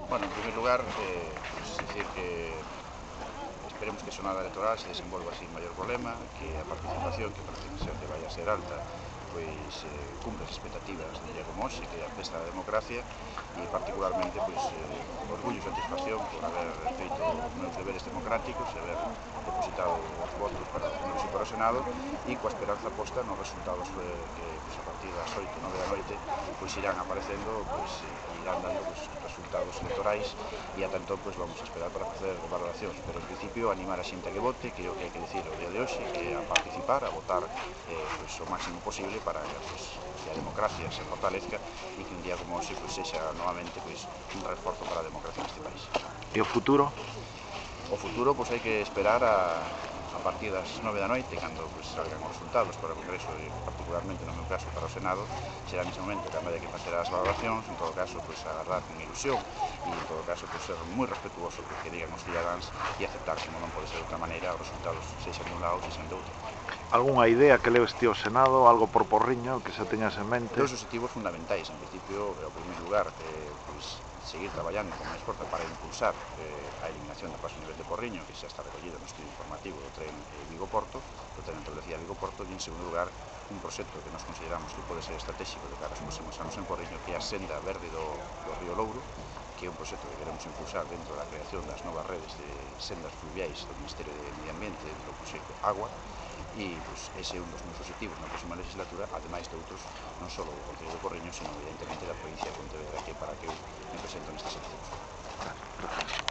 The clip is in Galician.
Bueno, en primer lugar, pues decir que esperemos que a xornada electoral se desenvolva sin maior problema, que a participación, que parece ser que vai a ser alta, pois cumpre as expectativas de un día como hoxe, que é a festa da democracia, e particularmente pois, orgullo e satisfacción por haber feito os meus deberes democráticos e haber depositado os votos para o Congreso e para o Senado, e coa esperanza posta nos resultados que pois, a partir das 8 ou 9 da noite pois, irán aparecendo, pois, irán dando pois, resultados electorais, e ata entón pois, vamos a esperar para facer valoracións, pero en principio animar a xente a que vote, que é o que hai que dicir o día de hoxe, que é a participar, a votar pois, o máximo posible para pois, que a democracia se fortalezca e que un día como hoxe pois, sexa novamente pois, un reforzo para a democracia neste país. E o futuro? O futuro pois, hai que esperar a partir das 9 da noite, cando pois, salgan os resultados para o Congreso e particularmente no meu caso para o Senado, será nese momento cando hai que facer as valoracións, en todo caso pois, agarrar con ilusión e en todo caso pois, ser moi respetuoso do que digan os cidadáns e aceptar, como non pode ser de outra maneira, os resultados sexan de un lado ou sexan de outro. Algúnha idea que leves ti ao Senado, algo por porriño que xa teñas en mente? Dos objetivos fundamentais, en principio, en primeiro lugar, pois, seguir traballando con máis forza para impulsar a eliminación do paso a nivel de Porriño, que xa está recollido no estudio informativo do tren Vigo-Porto, do tren de alta velocidade Vigo-Porto, e en segundo lugar, un proxecto que nos consideramos que pode ser estratégico de cara aos próximos anos en Porriño, que é a senda verde do río Louro, que é un proxecto que queremos impulsar dentro da creación das novas redes de sendas fluviais do Ministerio de Medio Ambiente, dentro do proxecto Agua, e pues, ese é un dos meus objetivos na próxima legislatura, ademais de outros, non só do Concello de Porriño, sino evidentemente da provincia de Pontevedra, que é para que eu me presento nestas eleccións.